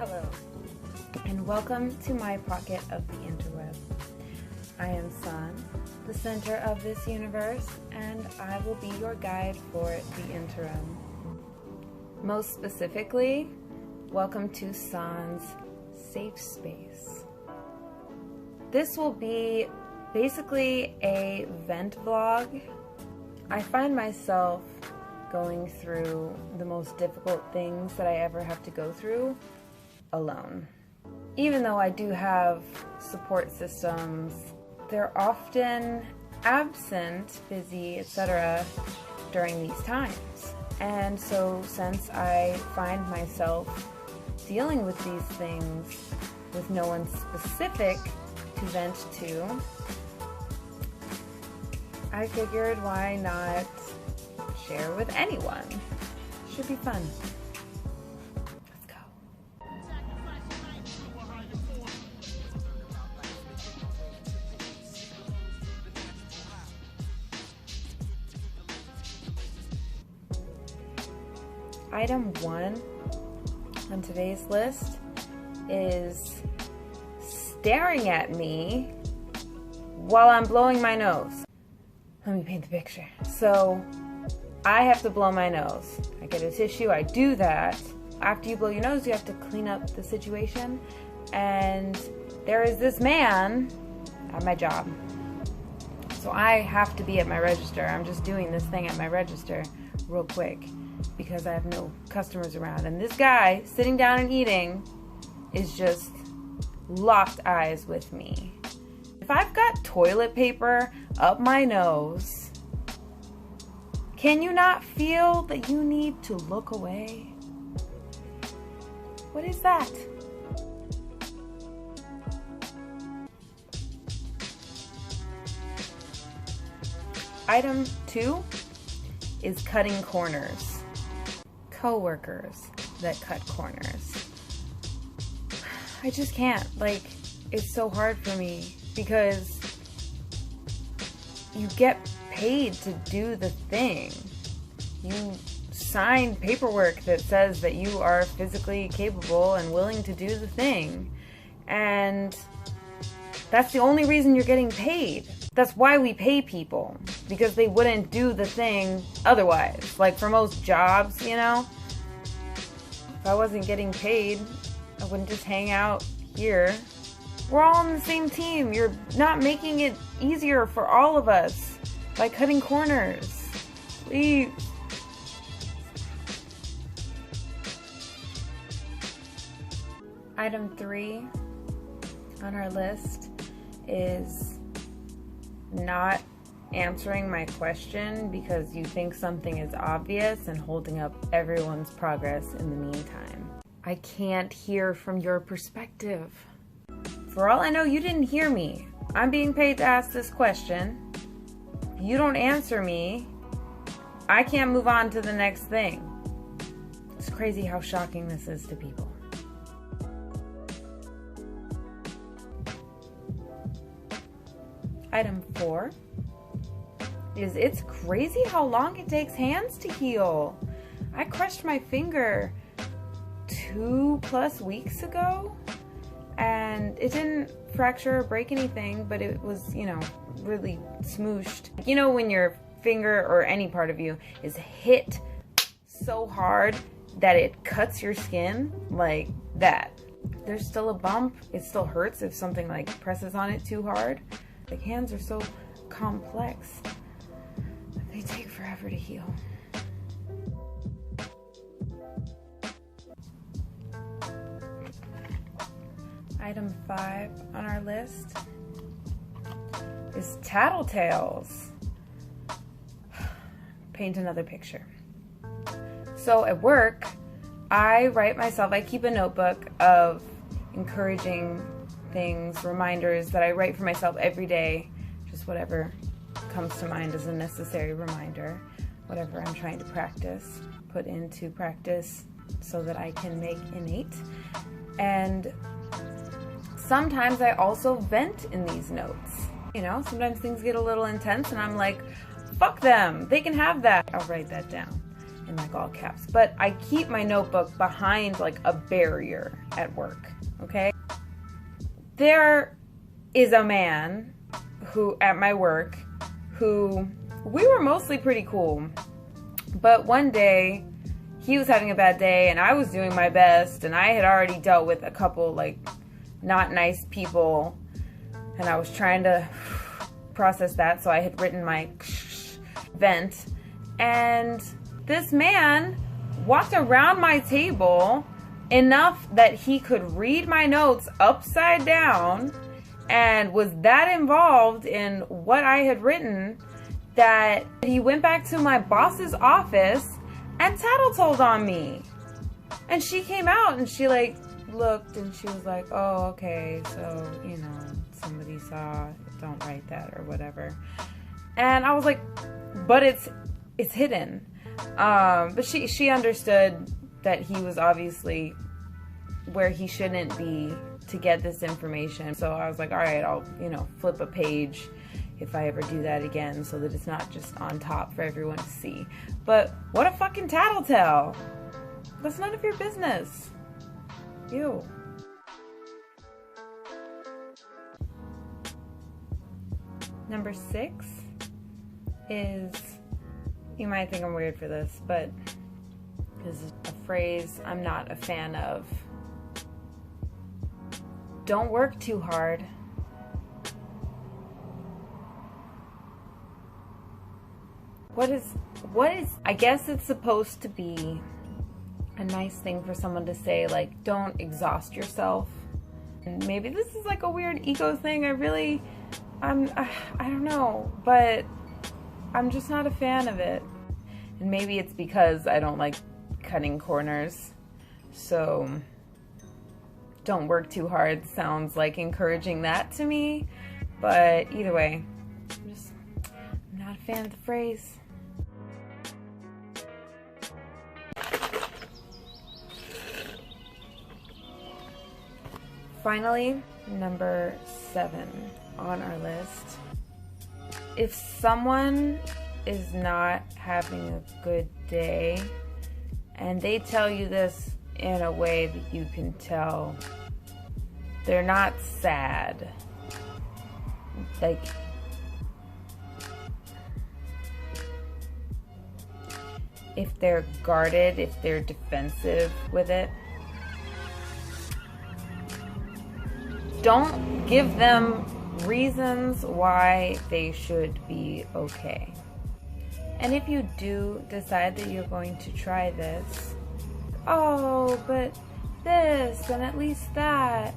Hello, and welcome to my pocket of the interweb. I am Sun, the center of this universe, and I will be your guide for the interim. Most specifically, welcome to Sun's safe space. This will be basically a vent vlog. I find myself going through the most difficult things that I ever have to go through alone. Even though I do have support systems, they're often absent, busy, etc. during these times. And so since I find myself dealing with these things with no one specific to vent to, I figured why not share with anyone. Should be fun. Let's go. Item 1 on today's list is staring at me while I'm blowing my nose. Let me paint the picture. So I have to blow my nose. I get a tissue, I do that. After you blow your nose, you have to clean up the situation. And there is this man at my job. So I have to be at my register. I'm just doing this thing at my register real quick because I have no customers around. And this guy sitting down and eating is just locked eyes with me. If I've got toilet paper up my nose, can you not feel that you need to look away? What is that? Item 2 is cutting corners. Coworkers that cut corners. I just can't. Like, it's so hard for me because you get paid to do the thing. You sign paperwork that says that you are physically capable and willing to do the thing. And that's the only reason you're getting paid. That's why we pay people, because they wouldn't do the thing otherwise. Like for most jobs, you know, if I wasn't getting paid, I wouldn't just hang out here. We're all on the same team. You're not making it easier for all of us by cutting corners. Please. Item 3 on our list is not answering my question because you think something is obvious and holding up everyone's progress in the meantime. I can't hear from your perspective. For all I know, you didn't hear me. I'm being paid to ask this question. If you don't answer me, I can't move on to the next thing. It's crazy how shocking this is to people. Item 4 is it's crazy how long it takes hands to heal. I crushed my finger 2+ weeks ago. And it didn't fracture or break anything, but it was, you know, really smooshed. You know when your finger or any part of you is hit so hard that it cuts your skin? Like that. There's still a bump. It still hurts if something like presses on it too hard. Like hands are so complex. They take forever to heal. Item 5 on our list is tattletales. Paint another picture. So at work, I write myself, I keep a notebook of encouraging things, reminders that I write for myself every day, just whatever comes to mind as a necessary reminder, whatever I'm trying to practice, put into practice so that I can make innate. And sometimes I also vent in these notes. You know, sometimes things get a little intense and I'm like, fuck them, they can have that. I'll write that down. in like all caps. But I keep my notebook behind like a barrier at work, okay? There is a man who, at my work, who, we were mostly pretty cool. But one day, he was having a bad day and I was doing my best, and I had already dealt with a couple like not nice people, and I was trying to process that, so I had written my vent, and this man walked around my table enough that he could read my notes upside down and was that involved in what I had written that he went back to my boss's office and tattletaled on me. And she came out and she like looked and she was like, oh, okay, so, you know, somebody saw, don't write that or whatever. And I was like, but it's hidden. But she understood that he was obviously where he shouldn't be to get this information. So I was like, all right, I'll, you know, flip a page if I ever do that again, so that it's not just on top for everyone to see. But what a fucking tattletale. That's none of your business. Ew. Number 6 is, you might think I'm weird for this, but this is a phrase I'm not a fan of. Don't work too hard. What is, I guess it's supposed to be a nice thing for someone to say, like, don't exhaust yourself. And maybe this is like a weird ego thing. I don't know, but I'm just not a fan of it. And maybe it's because I don't like cutting corners. So don't work too hard sounds like encouraging that to me. But either way, I'm not a fan of the phrase. Finally, number 7 on our list. If someone is not having a good day and they tell you this in a way that you can tell they're not sad, like if they're guarded, if they're defensive with it, don't give them reasons why they should be okay. And if you do decide that you're going to try this, oh, but this and at least that.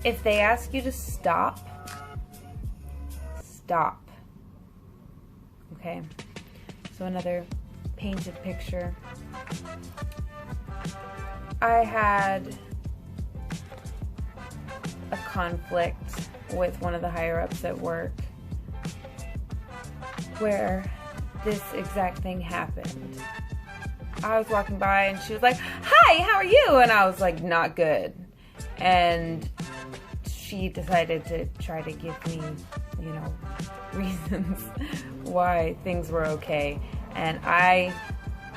If they ask you to stop, stop. Okay? So another painted picture. I had a conflict with one of the higher ups at work where this exact thing happened. I was walking by and she was like, hi, how are you? And I was like, not good. And she decided to try to give me, you know, reasons why things were okay. And I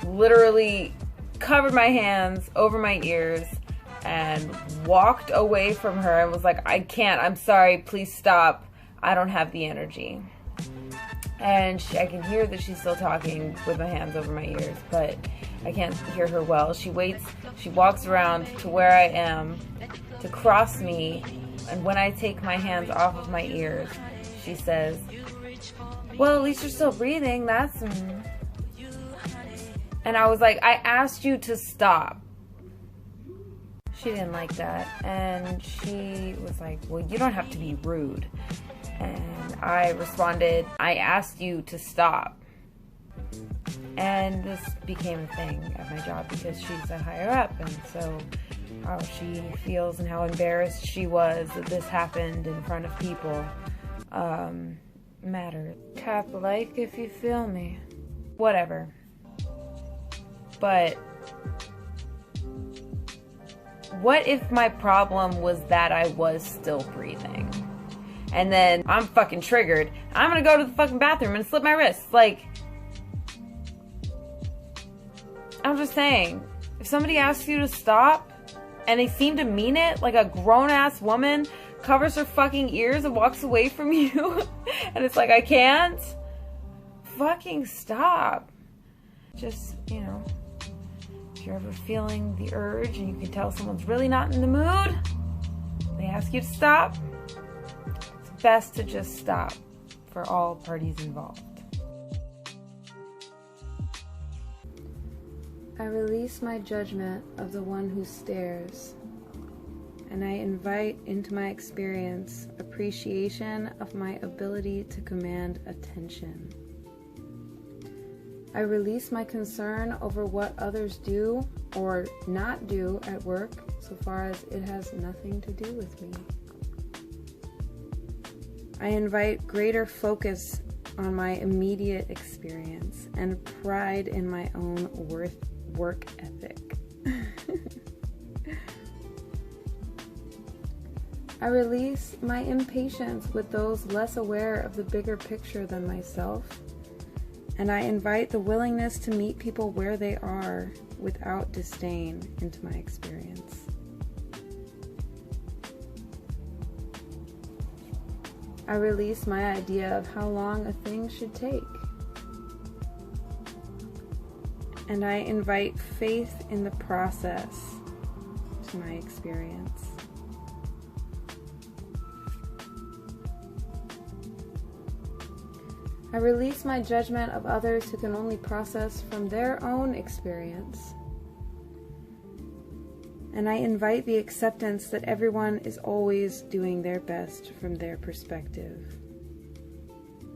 literally covered my hands over my ears and walked away from her and was like, I can't, I'm sorry, please stop. I don't have the energy. And I can hear that she's still talking with my hands over my ears, but I can't hear her well. She waits, she walks around to where I am to cross me, and when I take my hands off of my ears, she says, well, at least you're still breathing, that's... And I was like, I asked you to stop. She didn't like that, and she was like, well, you don't have to be rude. And I responded, I asked you to stop. And this became a thing at my job because she's a higher up, and so how she feels and how embarrassed she was that this happened in front of people matters. Tap like if you feel me. Whatever. But what if my problem was that I was still breathing? And then I'm fucking triggered. I'm gonna go to the fucking bathroom and slip my wrist. Like, I'm just saying, if somebody asks you to stop and they seem to mean it, like a grown-ass woman covers her fucking ears and walks away from you and it's like, I can't, fucking stop. Just, you know, if you're ever feeling the urge and you can tell someone's really not in the mood, they ask you to stop, it's best to just stop for all parties involved. I release my judgment of the one who stares, and I invite into my experience appreciation of my ability to command attention. I release my concern over what others do or not do at work, so far as it has nothing to do with me. I invite greater focus on my immediate experience and pride in my own work ethic. I release my impatience with those less aware of the bigger picture than myself, and I invite the willingness to meet people where they are without disdain into my experience. I release my idea of how long a thing should take, and I invite faith in the process to my experience. I release my judgment of others who can only process from their own experience. And I invite the acceptance that everyone is always doing their best from their perspective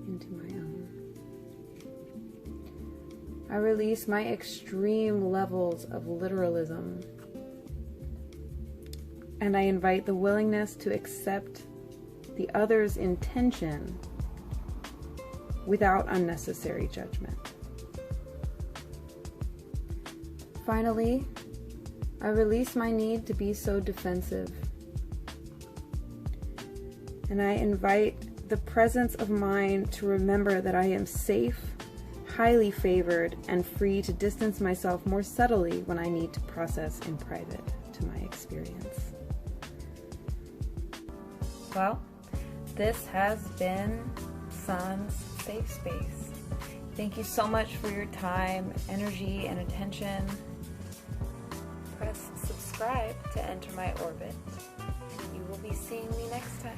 into my own. I release my extreme levels of literalism. And I invite the willingness to accept the other's intention without unnecessary judgment. Finally, I release my need to be so defensive, and I invite the presence of mind to remember that I am safe, highly favored, and free to distance myself more subtly when I need to process in private to my experience. Well, this has been Sun's Safe Space. Thank you so much for your time, energy, and attention. Press subscribe to enter my orbit. You will be seeing me next time.